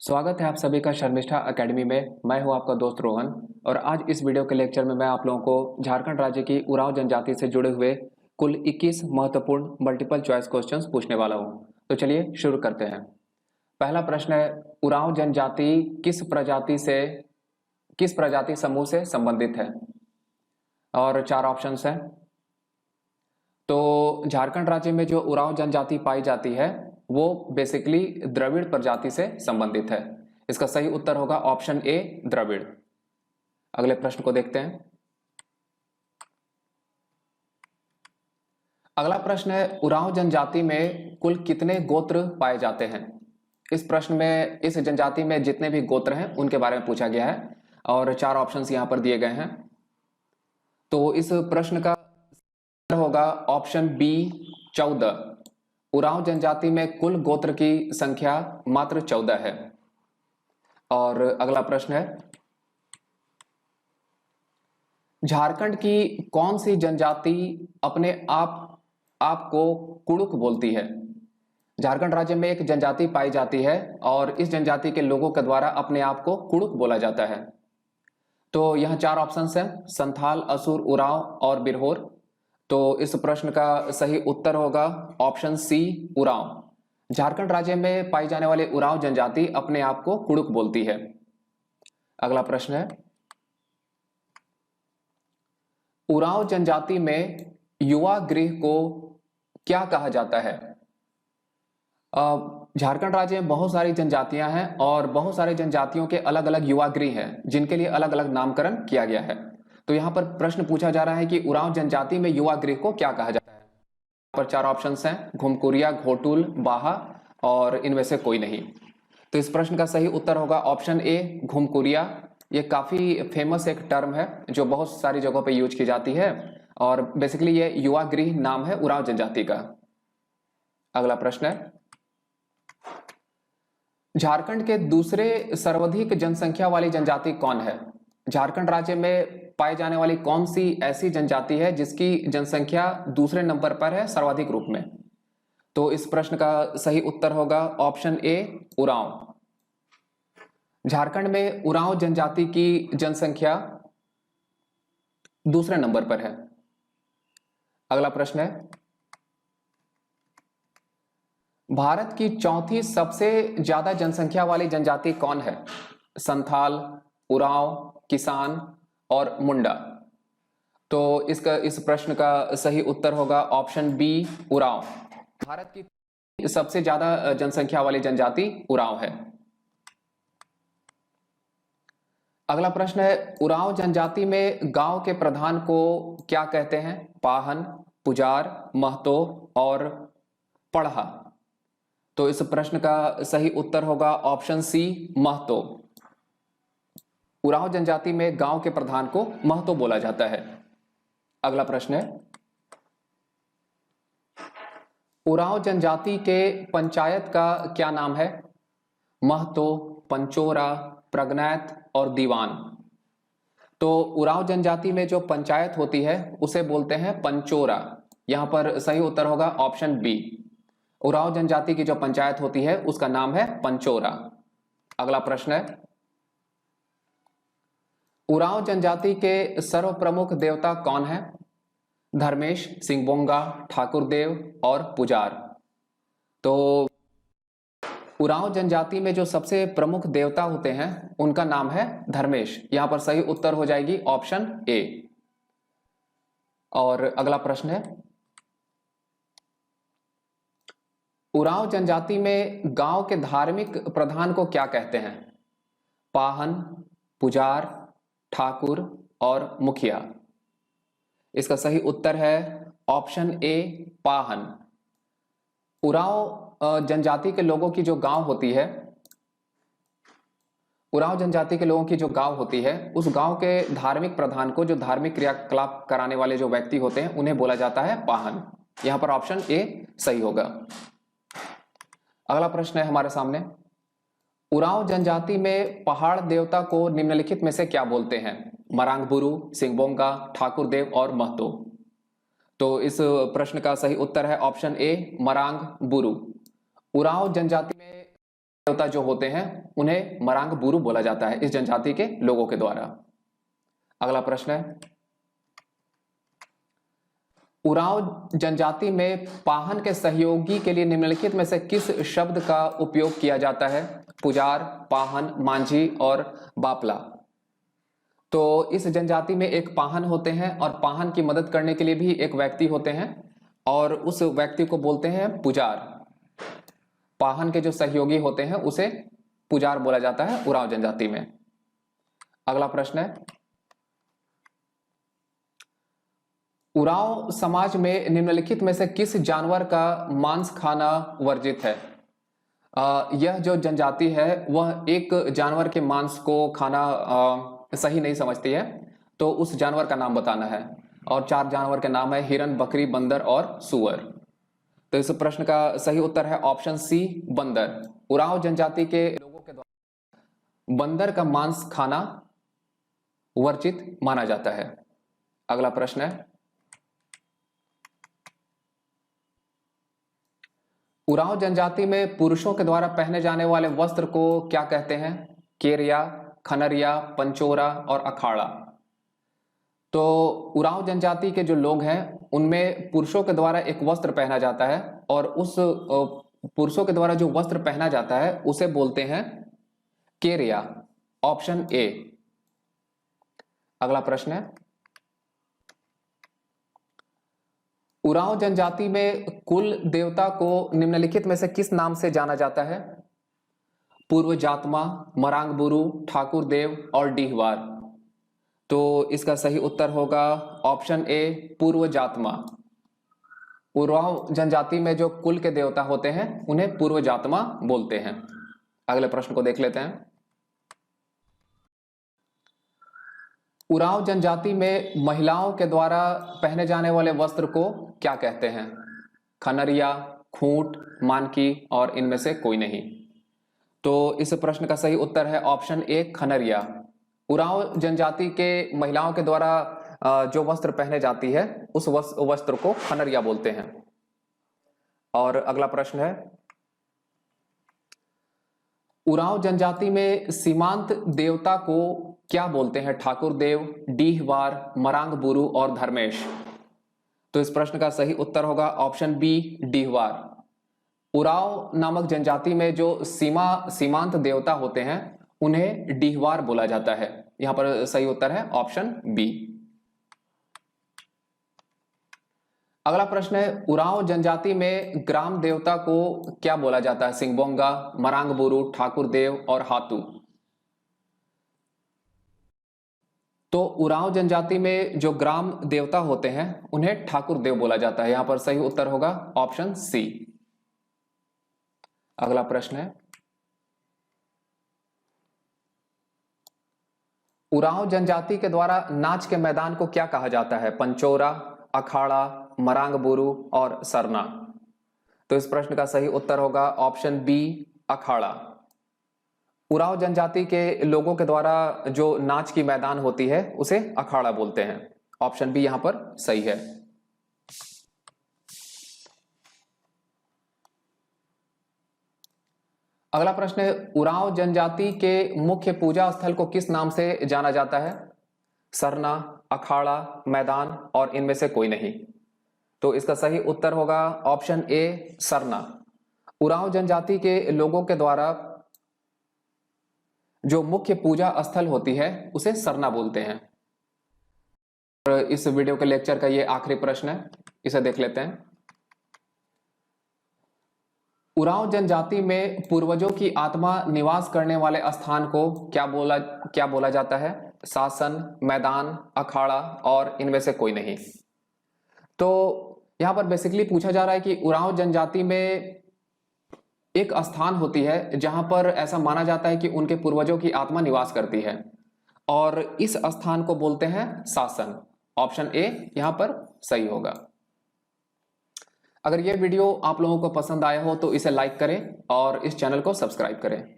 स्वागत है आप सभी का शर्मिष्ठा एकेडमी में। मैं हूं आपका दोस्त रोहन और आज इस वीडियो के लेक्चर में मैं आप लोगों को झारखंड राज्य की उरांव जनजाति से जुड़े हुए कुल 21 महत्वपूर्ण मल्टीपल चॉइस क्वेश्चंस पूछने वाला हूं। तो चलिए शुरू करते हैं। पहला प्रश्न है, उरांव जनजाति किस प्रजाति समूह से संबंधित है? और चार ऑप्शंस हैं। तो झारखंड राज्य में जो उरांव जनजाति पाई जाती है वो बेसिकली द्रविड़ प्रजाति से संबंधित है। इसका सही उत्तर होगा ऑप्शन ए, द्रविड़। अगले प्रश्न को देखते हैं। अगला प्रश्न है, उरांव जनजाति में कुल कितने गोत्र पाए जाते हैं? इस प्रश्न में इस जनजाति में जितने भी गोत्र हैं उनके बारे में पूछा गया है और चार ऑप्शंस यहां पर दिए गए हैं। तो इस प्रश्न का होगा ऑप्शन बी, 14। उरांव जनजाति में कुल गोत्र की संख्या मात्र 14 है। और अगला प्रश्न है, झारखंड की कौन सी जनजाति अपने आप को कुड़ुक बोलती है? झारखंड राज्य में एक जनजाति पाई जाती है और इस जनजाति के लोगों के द्वारा अपने आप को कुड़ुक बोला जाता है। तो यहाँ चार ऑप्शंस हैं, संथाल, असुर, उरांव और बिरहोर। तो इस प्रश्न का सही उत्तर होगा ऑप्शन सी, उरांव। झारखंड राज्य में पाई जाने वाले उरांव जनजाति अपने आप को कुड़ुक बोलती है। अगला प्रश्न है, उरांव जनजाति में युवा गृह को क्या कहा जाता है? झारखंड राज्य में बहुत सारी जनजातियां हैं और बहुत सारे जनजातियों के अलग अलग युवा गृह हैं जिनके लिए अलग अलग नामकरण किया गया है। तो यहाँ पर प्रश्न पूछा जा रहा है कि उरांव जनजाति में युवा गृह को क्या कहा जाता है? यहाँ पर चार ऑप्शंस हैं, घुमकुरिया, घोटुल, बाहा और इनमें से कोई नहीं। तो इस प्रश्न का सही उत्तर होगा ऑप्शन ए, घुमकुरिया। ये काफी फेमस एक टर्म है जो बहुत सारी जगहों पर यूज की जाती है और बेसिकली ये युवा गृह नाम है उरांव जनजाति का। अगला प्रश्न है, झारखंड के दूसरे सर्वाधिक जनसंख्या वाली जनजाति कौन है? झारखंड राज्य में पाई जाने वाली कौन सी ऐसी जनजाति है जिसकी जनसंख्या दूसरे नंबर पर है सर्वाधिक रूप में? तो इस प्रश्न का सही उत्तर होगा ऑप्शन ए, उरांव। झारखंड में उरांव जनजाति की जनसंख्या दूसरे नंबर पर है। अगला प्रश्न है, भारत की चौथी सबसे ज्यादा जनसंख्या वाली जनजाति कौन है? संथाल, उरांव, किसान और मुंडा। तो इस प्रश्न का सही उत्तर होगा ऑप्शन बी, उरांव। भारत की सबसे ज्यादा जनसंख्या वाली जनजाति उरांव है। अगला प्रश्न है, उरांव जनजाति में गांव के प्रधान को क्या कहते हैं? पाहन, पुजार, महतो और पढ़ा। तो इस प्रश्न का सही उत्तर होगा ऑप्शन सी, महतो। उरांव जनजाति में गांव के प्रधान को महतो बोला जाता है। अगला प्रश्न है, उरांव जनजाति के पंचायत का क्या नाम है? महतो, पंचोरा, प्रगनैत और दीवान। तो उरांव जनजाति में जो पंचायत होती है उसे बोलते हैं पंचोरा। यहां पर सही उत्तर होगा ऑप्शन बी। उरांव जनजाति की जो पंचायत होती है उसका नाम है पंचोरा। अगला प्रश्न है, उरांव जनजाति के सर्व प्रमुख देवता कौन है? धर्मेश, सिंहबोंगा, ठाकुरदेव और पुजार। तो उरांव जनजाति में जो सबसे प्रमुख देवता होते हैं उनका नाम है धर्मेश। यहां पर सही उत्तर हो जाएगी ऑप्शन ए। और अगला प्रश्न है, उरांव जनजाति में गांव के धार्मिक प्रधान को क्या कहते हैं? पाहन, पुजार, ठाकुर और मुखिया। इसका सही उत्तर है ऑप्शन ए, पाहन। उरांव जनजाति के लोगों की जो गांव होती है, उरांव जनजाति के लोगों की जो गांव होती है उस गांव के धार्मिक प्रधान को, जो धार्मिक क्रियाकलाप कराने वाले जो व्यक्ति होते हैं उन्हें बोला जाता है पाहन। यहां पर ऑप्शन ए सही होगा। अगला प्रश्न है हमारे सामने, उरांव जनजाति में पहाड़ देवता को निम्नलिखित में से क्या बोलते हैं? मरांगबुरु, सिंहबोंगा, ठाकुरदेव और महतो। तो इस प्रश्न का सही उत्तर है ऑप्शन ए, मरांगबुरु। उरांव जनजाति में देवता जो होते हैं उन्हें मरांग बुरु बोला जाता है इस जनजाति के लोगों के द्वारा। अगला प्रश्न है, उरांव जनजाति में पाहन के सहयोगी के लिए निम्नलिखित में से किस शब्द का उपयोग किया जाता है? पुजार, पाहन, मांझी और बापला। तो इस जनजाति में एक पाहन होते हैं और पाहन की मदद करने के लिए भी एक व्यक्ति होते हैं और उस व्यक्ति को बोलते हैं पुजार। पाहन के जो सहयोगी होते हैं उसे पुजार बोला जाता है उरांव जनजाति में। अगला प्रश्न है, उरांव समाज में निम्नलिखित में से किस जानवर का मांस खाना वर्जित है? यह जो जनजाति है वह एक जानवर के मांस को खाना सही नहीं समझती है, तो उस जानवर का नाम बताना है और 4 जानवर के नाम है हिरन, बकरी, बंदर और सुअर। तो इस प्रश्न का सही उत्तर है ऑप्शन सी, बंदर। उरांव जनजाति के लोगों के द्वारा बंदर का मांस खाना वर्जित माना जाता है। अगला प्रश्न है, उरांव जनजाति में पुरुषों के द्वारा पहने जाने वाले वस्त्र को क्या कहते हैं? केरिया, खनरिया, पंचोरा और अखाड़ा। तो उरांव जनजाति के जो लोग हैं उनमें पुरुषों के द्वारा एक वस्त्र पहना जाता है और उस पुरुषों के द्वारा जो वस्त्र पहना जाता है उसे बोलते हैं केरिया, ऑप्शन ए। अगला प्रश्न है, उरांव जनजाति में कुल देवता को निम्नलिखित में से किस नाम से जाना जाता है? पूर्व जातमा, मरांग बुरु, ठाकुर देव और डीहवार। तो इसका सही उत्तर होगा ऑप्शन ए, पूर्व जातमा। उरांव जनजाति में जो कुल के देवता होते हैं उन्हें पूर्व जातमा बोलते हैं। अगले प्रश्न को देख लेते हैं, उरांव जनजाति में महिलाओं के द्वारा पहने जाने वाले वस्त्र को क्या कहते हैं? खनरिया, खूंट, मानकी और इनमें से कोई नहीं। तो इस प्रश्न का सही उत्तर है ऑप्शन ए, खनरिया। उरांव जनजाति के महिलाओं के द्वारा जो वस्त्र पहने जाती है उस वस्त्र को खनरिया बोलते हैं। और अगला प्रश्न है, उरांव जनजाति में सीमांत देवता को क्या बोलते हैं? ठाकुर देव, डीहवार, मरांग बुरु और धर्मेश। तो इस प्रश्न का सही उत्तर होगा ऑप्शन बी, डीहवार। उरांव नामक जनजाति में जो सीमांत देवता होते हैं उन्हें डीहवार बोला जाता है। यहां पर सही उत्तर है ऑप्शन बी। अगला प्रश्न है, उरांव जनजाति में ग्राम देवता को क्या बोला जाता है? सिंगबोंगा, मरांग बुरु, ठाकुर देव और हातू। तो उरांव जनजाति में जो ग्राम देवता होते हैं उन्हें ठाकुर देव बोला जाता है। यहां पर सही उत्तर होगा ऑप्शन सी। अगला प्रश्न है, उरांव जनजाति के द्वारा नाच के मैदान को क्या कहा जाता है? पंचोरा, अखाड़ा, मरांग बुरु और सरना। तो इस प्रश्न का सही उत्तर होगा ऑप्शन बी, अखाड़ा। उरांव जनजाति के लोगों के द्वारा जो नाच की मैदान होती है उसे अखाड़ा बोलते हैं। ऑप्शन बी यहां पर सही है। अगला प्रश्न है, उरांव जनजाति के मुख्य पूजा स्थल को किस नाम से जाना जाता है? सरना, अखाड़ा, मैदान और इनमें से कोई नहीं। तो इसका सही उत्तर होगा ऑप्शन ए, सरना। उरांव जनजाति के लोगों के द्वारा जो मुख्य पूजा स्थल होती है उसे सरना बोलते हैं। और इस वीडियो के लेक्चर का ये आखिरी प्रश्न है, इसे देख लेते हैं। उरांव जनजाति में पूर्वजों की आत्मा निवास करने वाले स्थान को क्या बोला जाता है? शासन, मैदान, अखाड़ा और इनमें से कोई नहीं। तो यहां पर बेसिकली पूछा जा रहा है कि उरांव जनजाति में एक स्थान होती है जहां पर ऐसा माना जाता है कि उनके पूर्वजों की आत्मा निवास करती है और इस स्थान को बोलते हैं शासन। ऑप्शन ए यहां पर सही होगा। अगर यह वीडियो आप लोगों को पसंद आया हो तो इसे लाइक करें और इस चैनल को सब्सक्राइब करें।